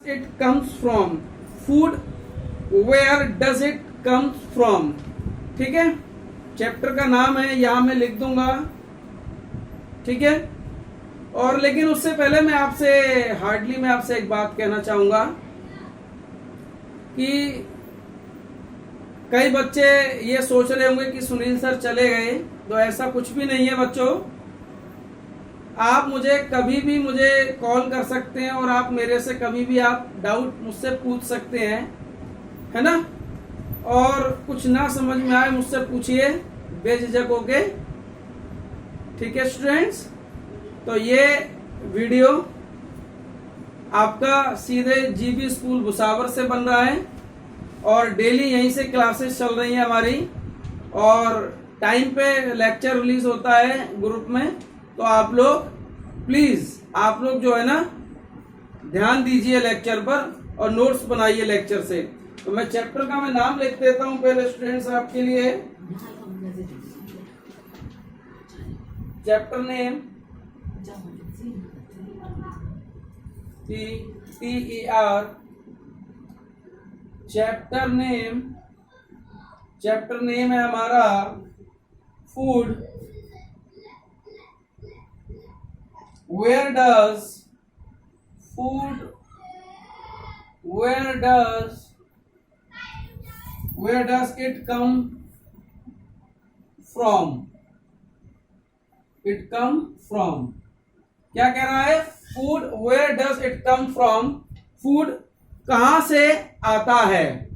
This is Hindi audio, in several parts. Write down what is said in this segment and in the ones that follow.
it comes from? Food, where does it come from? ठीक है, चैप्टर का नाम है, यहां मैं लिख दूंगा, ठीक है। और लेकिन उससे पहले मैं आपसे एक बात कहना चाहूंगा कि कई बच्चे ये सोच रहे होंगे कि सुनील सर चले गए, तो ऐसा कुछ भी नहीं है बच्चों। आप कभी भी मुझे कॉल कर सकते हैं और आप मेरे से कभी भी आप डाउट मुझसे पूछ सकते हैं, है ना। और कुछ ना समझ में आए मुझसे पूछिए बेझिझक होके, ठीक है स्टूडेंट्स। तो ये वीडियो आपका सीधे जीबी स्कूल भुसावर से बन रहा है और डेली यहीं से क्लासेस चल रही हैं हमारी, और टाइम पे लेक्चर रिलीज होता है ग्रुप में। तो आप लोग प्लीज जो है ना ध्यान दीजिए लेक्चर पर और नोट्स बनाइए लेक्चर से। तो मैं चैप्टर का नाम लिख देता हूं पहले स्टूडेंट्स आपके लिए। Chapter name TER, chapter name है हमारा food. Where does it come from? क्या कह रहा है? Food, where does it come from? Food कहां से आता है?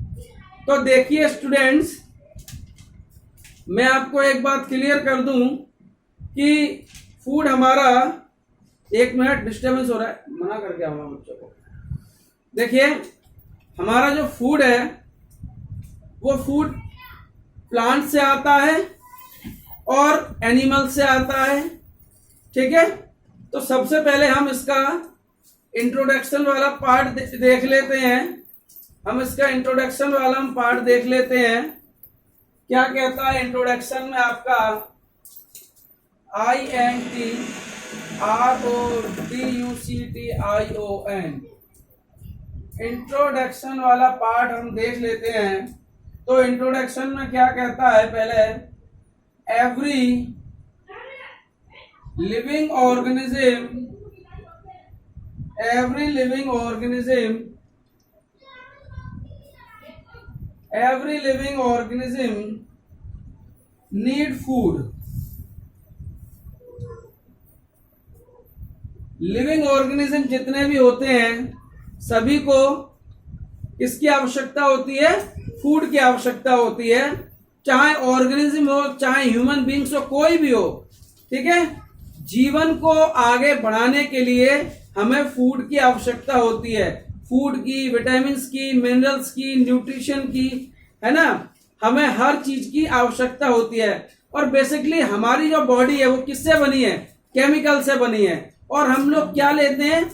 तो देखिए स्टूडेंट्स, मैं आपको एक बात क्लियर कर दूं कि फूड हमारा, एक मिनट डिस्टर्बेंस हो रहा है, मना करके आऊंगा बच्चों को। देखिए हमारा जो फूड है वो फूड प्लांट से आता है और एनिमल से आता है, ठीक है। तो सबसे पहले हम इसका इंट्रोडक्शन वाला पार्ट देख लेते हैं। क्या कहता है इंट्रोडक्शन में आपका? INTRODUCTION, इंट्रोडक्शन वाला पार्ट हम देख लेते हैं। तो इंट्रोडक्शन में क्या कहता है? पहले every living organism need food. Living organism जितने भी होते हैं सभी को किसकी आवश्यकता होती है? फूड की आवश्यकता होती है। चाहे ऑर्गेनिज्म हो, चाहे ह्यूमन बींग्स हो, कोई भी हो, ठीक है। जीवन को आगे बढ़ाने के लिए हमें फूड की आवश्यकता होती है। फूड की, विटामिन की, मिनरल्स की, न्यूट्रिशन की, है ना। हमें हर चीज की आवश्यकता होती है। और बेसिकली हमारी जो बॉडी है वो किससे बनी है? केमिकल से बनी है। और हम लोग क्या लेते हैं?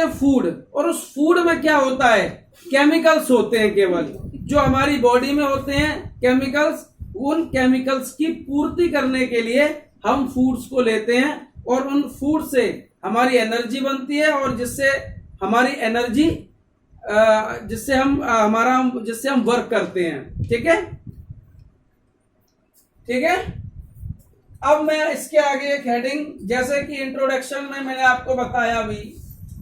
फूड। और उस फूड में क्या होता है? केमिकल्स होते हैं, केवल जो हमारी बॉडी में होते हैं केमिकल्स। उन केमिकल्स की पूर्ति करने के लिए हम फूड्स को लेते हैं और उन फूड से हमारी एनर्जी बनती है, और जिससे हमारी एनर्जी जिससे हम वर्क करते हैं, ठीक है। अब मैं इसके आगे एक हेडिंग, जैसे कि इंट्रोडक्शन में मैंने आपको बताया अभी,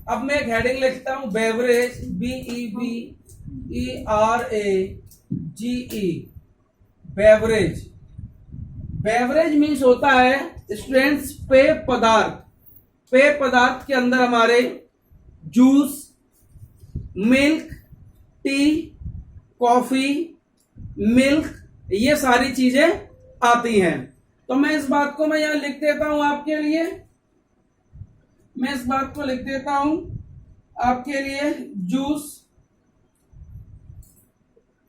अब मैं एक हेडिंग लिखता हूं बेवरेज, BEVERAGE। बेवरेज मीन्स होता है स्टूडेंट्स पेय पदार्थ के अंदर हमारे juice, milk, T, coffee, milk, ये सारी चीजें आती हैं। तो मैं इस बात को यहां लिख देता हूं आपके लिए।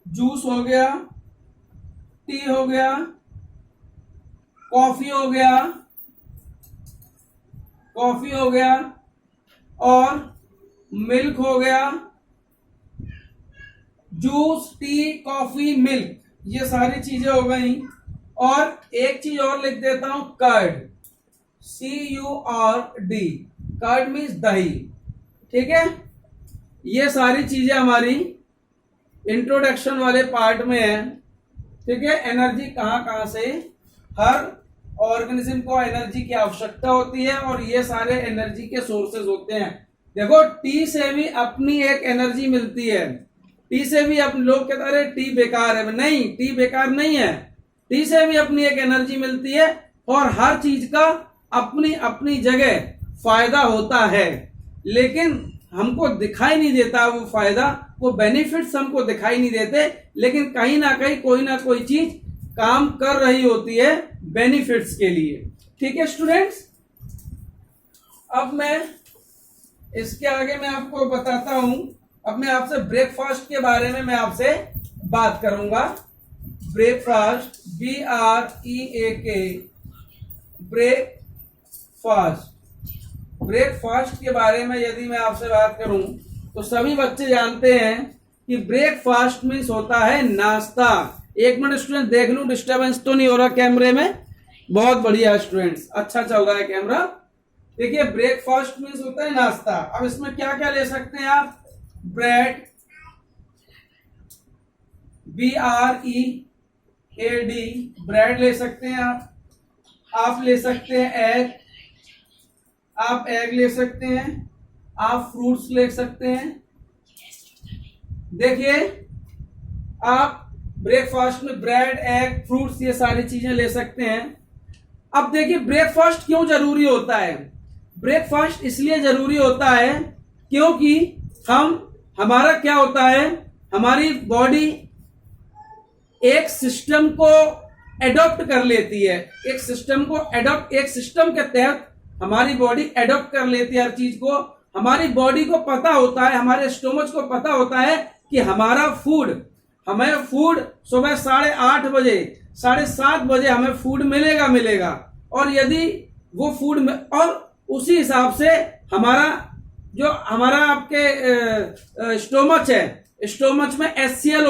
जूस हो गया, टी हो गया, कॉफी हो गया और मिल्क हो गया। जूस, टी, कॉफी, मिल्क, ये सारी चीजें हो गई। और एक चीज और लिख देता हूं, कर्ड, CURD। कर्ड मीन्स दही। ठीक है, ये सारी चीजें हमारी इंट्रोडक्शन वाले पार्ट में है। ठीक है, एनर्जी कहाँ कहाँ से, हर ऑर्गेनिज्म को एनर्जी की आवश्यकता होती है और ये सारे एनर्जी के सोर्सेज होते हैं। देखो, टी से भी अपनी एक एनर्जी मिलती है। टी से भी अपने लोग कहते हैं अरे टी बेकार है, नहीं, टी बेकार नहीं है, टी से भी अपनी एक एनर्जी मिलती है और हर चीज का अपनी अपनी जगह फायदा होता है, लेकिन हमको दिखाई नहीं देता वो फायदा, वो बेनिफिट्स हमको दिखाई नहीं देते, लेकिन कहीं ना कोई चीज काम कर रही होती है बेनिफिट्स के लिए। ठीक है स्टूडेंट्स, अब मैं इसके आगे मैं आपको बताता हूं। अब मैं आपसे ब्रेकफास्ट के बारे में मैं आपसे बात करूंगा। Breakfast, BREAK, breakfast. ब्रेकफास्ट के बारे में यदि मैं आपसे बात करूं तो सभी बच्चे जानते हैं कि ब्रेकफास्ट मीन्स होता है नाश्ता। एक मिनट स्टूडेंट देख लूं डिस्टरबेंस तो नहीं हो रहा कैमरे में, बहुत बढ़िया स्टूडेंट्स, अच्छा चल रहा है कैमरा। देखिए, ब्रेकफास्ट मीन्स होता है नाश्ता। अब इसमें क्या क्या ले सकते हैं आप, ब्रेड, BREAD, ब्रेड ले सकते हैं आप ले सकते हैं एग, आप एग ले सकते हैं, आप फ्रूट्स ले सकते हैं। देखिए, आप ब्रेकफास्ट में ब्रेड, एग, फ्रूट्स ये सारी चीजें ले सकते हैं। अब देखिए, ब्रेकफास्ट क्यों जरूरी होता है। ब्रेकफास्ट इसलिए जरूरी होता है क्योंकि हमारा क्या होता है, हमारी बॉडी एक सिस्टम को एडॉप्ट कर लेती है, एक सिस्टम के तहत हमारी बॉडी एडॉप्ट कर लेती है हर चीज को। हमारी बॉडी को पता होता है, हमारे स्टोमच को पता होता है कि हमें फूड सुबह 8:30 बजे, 7:30 बजे हमें फूड मिलेगा। और यदि वो फूड में, और उसी हिसाब से हमारा आपके स्टोमच है, स्टोमच में HCl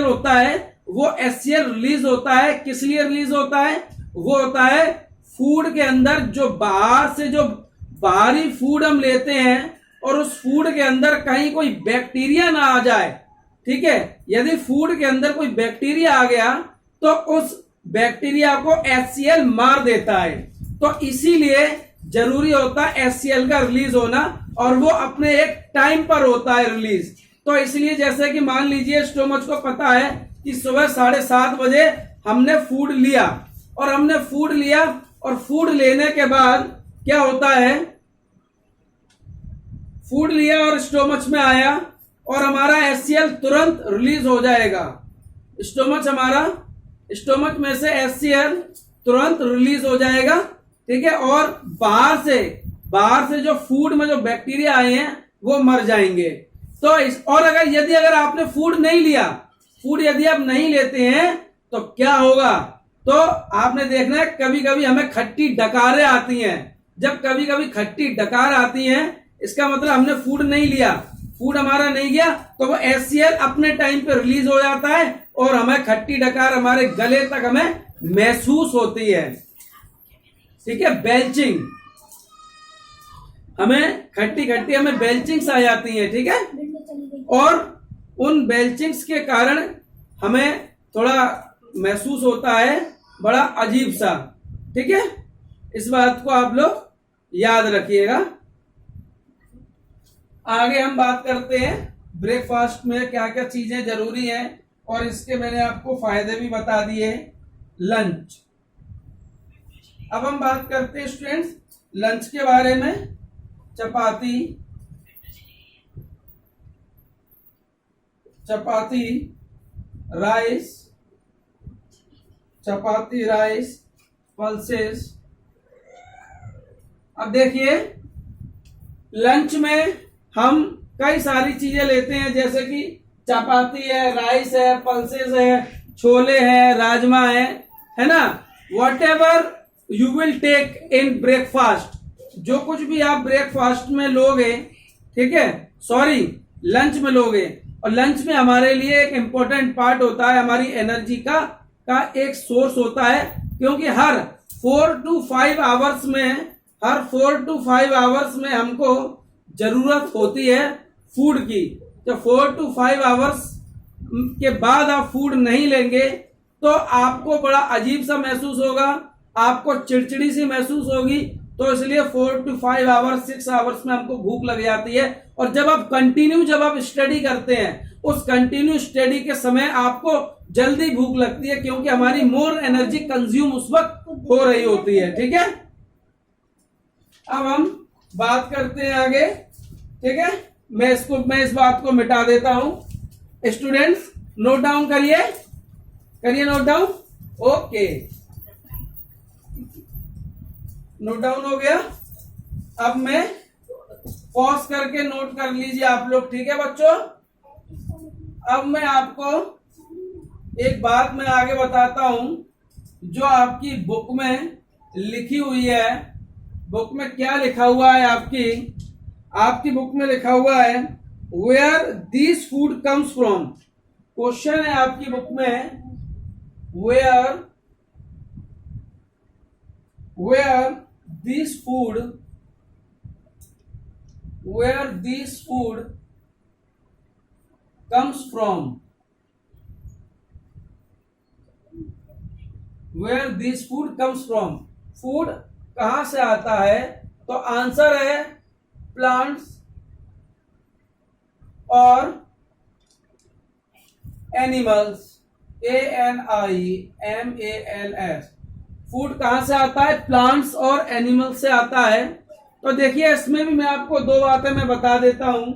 होता है, वो HCl रिलीज होता है। किस लिए रिलीज होता है, वो होता है फूड के अंदर जो बाहरी फूड हम लेते हैं और उस फूड के अंदर कहीं कोई बैक्टीरिया ना आ जाए। ठीक है, यदि फूड के अंदर कोई बैक्टीरिया आ गया तो उस बैक्टीरिया को HCl मार देता है। तो इसीलिए जरूरी होता है HCl का रिलीज होना, और वो अपने एक टाइम पर होता है रिलीज। तो इसलिए जैसे कि मान लीजिए स्टोमच को पता है कि सुबह 7:30 बजे हमने फूड लिया, और फूड लेने के बाद क्या होता है, फूड लिया और स्टोमच में आया और हमारा HCl तुरंत रिलीज हो जाएगा। स्टोमच में से HCl तुरंत रिलीज हो जाएगा। ठीक है, और बाहर से जो फूड में जो बैक्टीरिया आए हैं वो मर जाएंगे। तो और यदि आपने फूड नहीं लिया, यदि आप नहीं लेते हैं तो क्या होगा, तो आपने देखना है कभी कभी हमें खट्टी डकारें आती हैं। जब कभी कभी खट्टी डकार आती हैं, इसका मतलब हमने फूड नहीं लिया, फूड हमारा नहीं गया, तो वो HCl अपने टाइम पे रिलीज हो जाता है और हमें खट्टी डकार हमारे गले तक हमें महसूस होती है। ठीक है, बेल्चिंग, हमें खट्टी हमें बेल्चिंग्स आ जाती है। ठीक है, और उन बेल्चिंग्स के कारण हमें थोड़ा महसूस होता है बड़ा अजीब सा। ठीक है, इस बात को आप लोग याद रखिएगा। आगे हम बात करते हैं ब्रेकफास्ट में क्या क्या चीजें जरूरी हैं, और इसके मैंने आपको फायदे भी बता दिए। लंच, अब हम बात करते हैं स्टूडेंट्स लंच के बारे में। चपाती, राइस, पल्सेस। अब देखिए, लंच में हम कई सारी चीजें लेते हैं, जैसे कि चपाती है, राइस है, पल्सेस है, छोले हैं, राजमा है ना। Whatever you will take in breakfast, जो कुछ भी आप ब्रेकफास्ट में लोगे, ठीक है, सॉरी लंच में लोगे, और लंच में हमारे लिए एक इंपॉर्टेंट पार्ट होता है, हमारी एनर्जी का एक सोर्स होता है, क्योंकि हर 4 to 5 आवर्स में हर 4 to 5 आवर्स में हमको जरूरत होती है फूड की। जब 4 to 5 आवर्स के बाद आप फूड नहीं लेंगे तो आपको बड़ा अजीब सा महसूस होगा, आपको चिड़चिड़ी सी महसूस होगी। तो इसलिए 4 to 5 आवर्स 6 आवर्स में हमको भूख लग जाती है। और जब आप स्टडी करते हैं, उस कंटिन्यू स्टडी के समय आपको जल्दी भूख लगती है, क्योंकि हमारी मोर एनर्जी कंज्यूम उस वक्त हो रही होती है। ठीक है, अब हम बात करते हैं आगे। ठीक है, मैं इस बात को मिटा देता हूं। स्टूडेंट्स नोट डाउन करिए note down. Okay, note down हो गया। अब मैं पॉज करके नोट कर लीजिए आप लोग। ठीक है बच्चों, अब मैं आपको एक बात मैं आगे बताता हूं जो आपकी बुक में लिखी हुई है। बुक में क्या लिखा हुआ है? आपकी बुक में लिखा हुआ है where this food comes from. Question है आपकी बुक में where this food comes from, where this food comes from, food कहां से आता है? तो आंसर है प्लांट्स और एनिमल्स, ANIMALS। फूड कहां से आता है? प्लांट्स और एनिमल्स से आता है। तो देखिए इसमें भी मैं आपको दो बातें मैं बता देता हूं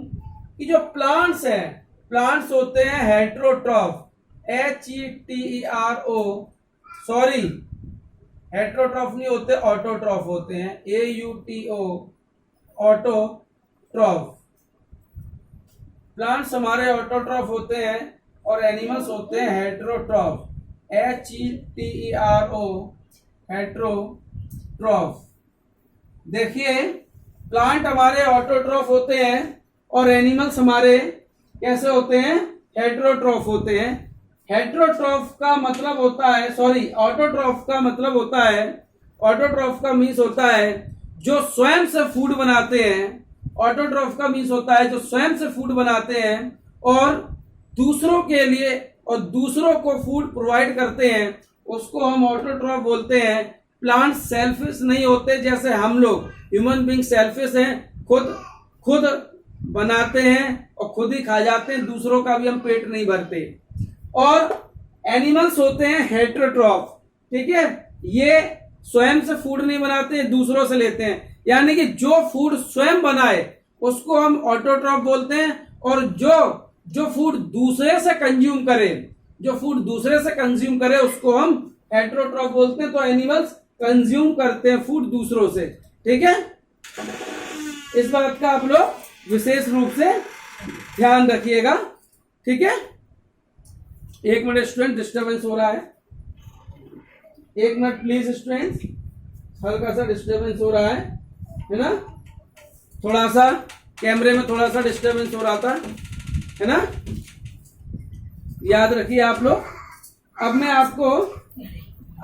कि जो प्लांट्स हैं, प्लांट्स होते हैं हेट्रोट्रॉफ, HETERO, सॉरी हेट्रोट्रॉफ नहीं होते, ऑटोट्रॉफ होते हैं, AUTO, ऑटोट्रॉफ। प्लांट्स हमारे ऑटोट्रॉफ होते हैं और एनिमल्स होते हैं हेट्रोट्रॉफ, HETERO, हेट्रोट्रॉफ। देखिए प्लांट हमारे ऑटोट्रॉफ होते हैं और एनिमल्स हमारे कैसे होते हैं? हेट्रोट्रॉफ होते हैं। हेट्रोट्रॉफ का मतलब होता है, सॉरी ऑटोट्रॉफ का मतलब होता है, ऑटोट्रॉफ का मीन्स होता है जो स्वयं से फूड बनाते हैं। ऑटोट्रॉफ का मीन्स होता है जो स्वयं से फूड बनाते हैं और दूसरों के लिए और दूसरों को फूड प्रोवाइड करते हैं, उसको हम ऑटोट्रॉफ बोलते हैं। प्लांट सेल्फिश नहीं होते जैसे हम लोग ह्यूमन बीइंग सेल्फिश हैं, खुद बनाते हैं और खुद ही खा जाते हैं, दूसरों का भी हम पेट नहीं भरते। और एनिमल्स होते हैं हेट्रोट्रॉफ। ठीक है, ये स्वयं से फूड नहीं बनाते, दूसरों से लेते हैं। यानी कि जो फूड स्वयं बनाए उसको हम ऑटोट्रॉफ बोलते हैं, और जो फूड दूसरे से कंज्यूम करे उसको हम हेट्रोट्रॉफ बोलते हैं। तो एनिमल्स कंज्यूम करते हैं फूड दूसरों से। ठीक है, इस बात का आप लोग विशेष रूप से ध्यान रखिएगा। ठीक है, एक मिनट स्टूडेंट, डिस्टर्बेंस हो रहा है, एक मिनट प्लीज स्टूडेंट, हल्का सा डिस्टर्बेंस हो रहा है ना, थोड़ा सा कैमरे में थोड़ा सा डिस्टर्बेंस हो रहा था, है ना, याद रखिए आप लोग। अब मैं आपको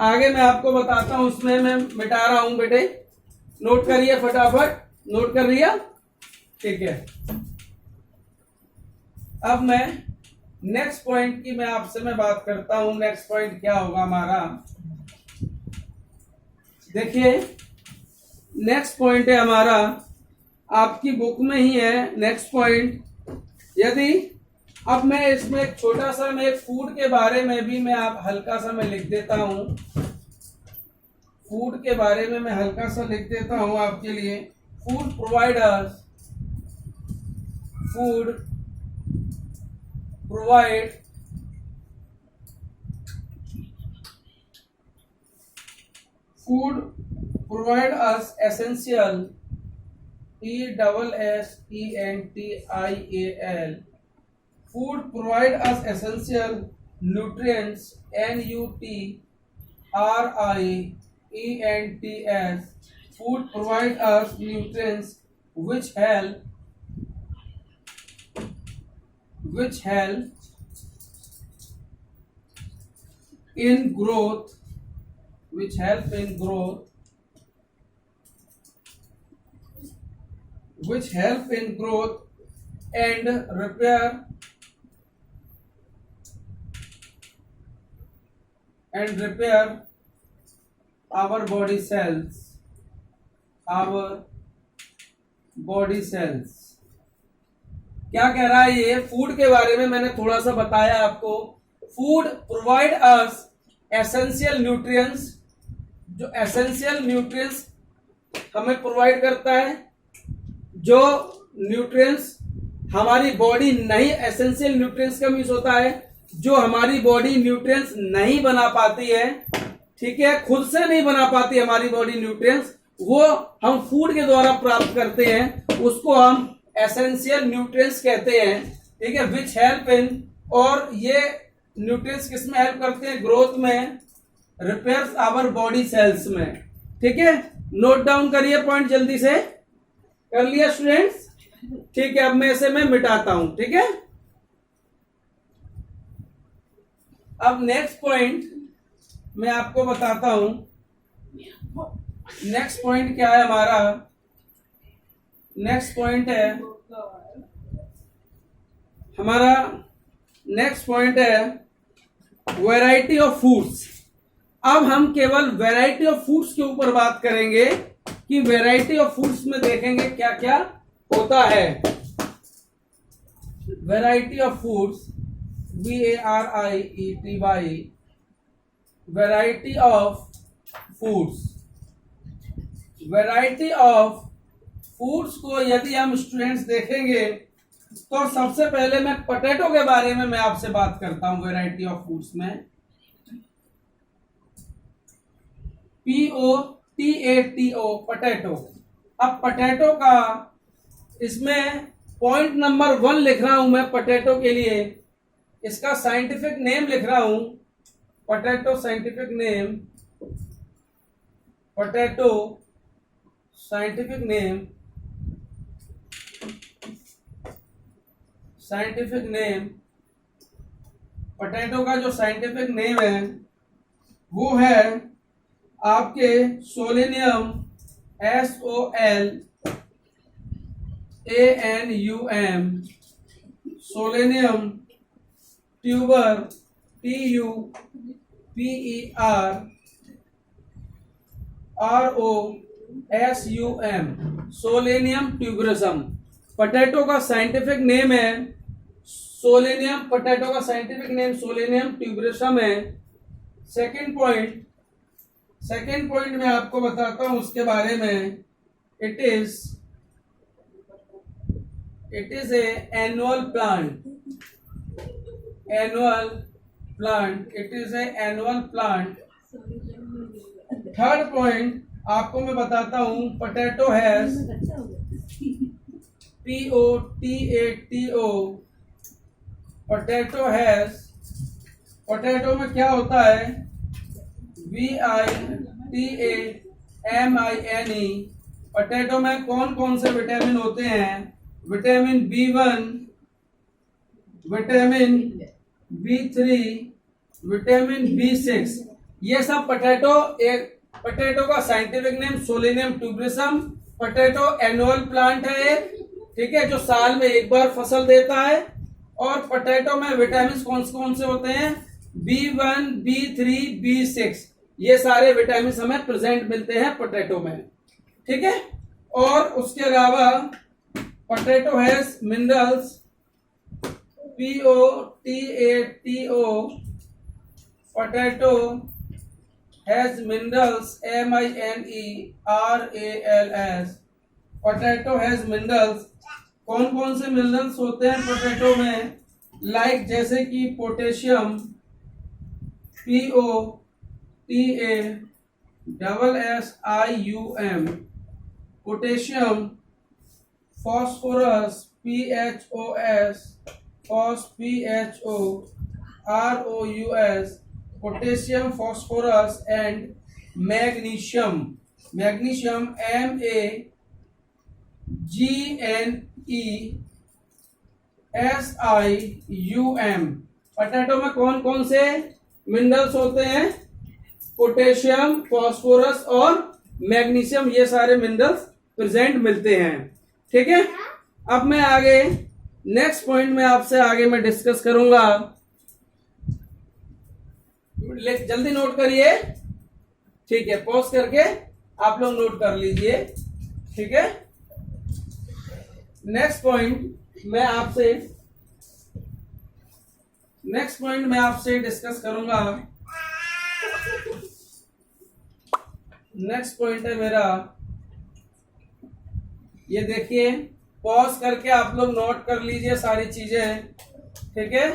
आगे मैं आपको बताता हूं, उसमें मैं मिटा रहा हूं बेटे, नोट करिए फटाफट, नोट कर लिया? ठीक है, अब मैं नेक्स्ट पॉइंट की मैं आपसे मैं बात करता हूं। नेक्स्ट पॉइंट क्या होगा हमारा? देखिए नेक्स्ट पॉइंट है हमारा, आपकी बुक में ही है नेक्स्ट पॉइंट। यदि अब मैं इसमें एक छोटा सा मैं फूड के बारे में भी मैं आप हल्का सा मैं लिख देता हूं, फूड के बारे में मैं हल्का सा लिख देता हूं आपके लिए। Food providers, food provide us essential, ESSENTIAL, food provide us essential nutrients, NUTRIENTS, food provide us nutrients which help in growth, which help in growth and repair our body cells. क्या कह रहा है ये? फूड के बारे में मैंने थोड़ा सा बताया आपको. Food provide us essential nutrients. जो एसेंशियल न्यूट्रिएंट्स हमें प्रोवाइड करता है, जो न्यूट्रिएंट्स हमारी बॉडी नहीं, एसेंशियल न्यूट्रिएंट्स का मीन्स होता है जो हमारी बॉडी न्यूट्रिएंट्स नहीं बना पाती है, ठीक है, खुद से नहीं बना पाती हमारी बॉडी न्यूट्रिएंट्स, वो हम फूड के द्वारा प्राप्त करते हैं, उसको हम एसेंशियल न्यूट्रिएंट्स कहते हैं, ठीक है. विच हेल्प इन, और ये न्यूट्रिएंट्स किस में हेल्प करते हैं? ग्रोथ में, रिपेयर्स आवर बॉडी सेल्स में, ठीक है. नोट डाउन करिए पॉइंट जल्दी से. कर लिया स्टूडेंट्स? ठीक है, अब मैं इसे मैं मिटाता हूं, ठीक है. अब नेक्स्ट पॉइंट मैं आपको बताता हूं. नेक्स्ट पॉइंट क्या है हमारा? नेक्स्ट पॉइंट है हमारा, नेक्स्ट पॉइंट है वैरायटी ऑफ फूड्स. अब हम केवल वैरायटी ऑफ फूड्स के ऊपर बात करेंगे कि वैरायटी ऑफ फूड्स में देखेंगे क्या क्या होता है. Variety of foods, VARIETY, variety of foods. Variety of foods को यदि हम स्टूडेंट्स देखेंगे तो सबसे पहले मैं पोटैटो के बारे में मैं आपसे बात करता हूं. वैरायटी ऑफ फूड्स में POTATO, पोटैटो. अब पोटैटो का इसमें पॉइंट नंबर 1 लिख रहा हूं मैं पोटैटो के लिए. इसका साइंटिफिक नेम लिख रहा हूं. Potato scientific name, potato scientific name, scientific name, potato का जो साइंटिफिक नेम है वो है आपके solanum, SOLANUM, solanum tuber, TUPERROSUM, solanum tuberosum. Potato का साइंटिफिक नेम है सोलेनियम. पोटैटो का साइंटिफिक नेम सोलेनियम ट्यूबरसम है. सेकंड पॉइंट मैं आपको बताता हूं उसके बारे में. It is a annual plant. It is a annual plant. Third point आपको मैं बताता हूं. Potato has, POTATO, potato has, potato में क्या होता है? VITAMINE. पोटैटो में कौन कौन से विटामिन होते हैं? Vitamin B1, vitamin B3, vitamin B6. ये सब पोटैटो का scientific name solanum tuberosum. Potato annual plant है एक, ठीक है, जो साल में एक बार फसल देता है. और पोटैटो में विटामिन कौन से होते हैं? B1, B3, B6. ये सारे विटामिन हमें प्रेजेंट मिलते हैं पोटैटो में, ठीक है. और उसके अलावा potato has minerals, POTATO, potato has minerals, MINERALS. Potato has minerals. कौन कौन से मिनरल्स होते हैं पोटैटो में? लाइक जैसे कि potassium, POTASSIUM, potassium. Phosphorus, PHOS, potassium, phosphorus. And magnesium, magnesium, MAGNESIUM. Potato में कौन कौन से मिनरल्स होते हैं? पोटेशियम, फॉस्फोरस और मैग्नीशियम. ये सारे मिनरल्स प्रेजेंट मिलते हैं. ठीक है। अब मैं आगे नेक्स्ट पॉइंट में आपसे आगे मैं डिस्कस करूंगा। जल्दी नोट करिए, ठीक है, पॉज करके आप लोग नोट कर लीजिए, ठीक है। नेक्स्ट पॉइंट मैं आपसे डिस्कस करूंगा। नेक्स्ट पॉइंट है मेरा, ये देखिए, पॉज करके आप लोग नोट कर लीजिए सारी चीजें, ठीक है।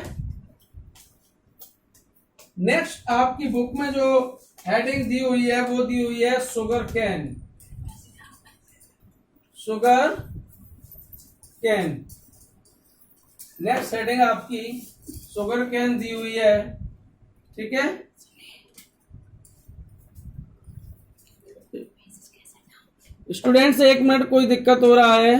नेक्स्ट आपकी बुक में जो हेडिंग दी हुई है वो दी हुई है sugar cane. Sugar cane, next heading आपकी शुगर कैन दी हुई है, ठीक है। स्टूडेंट्स 1 मिनट, कोई दिक्कत हो रहा है?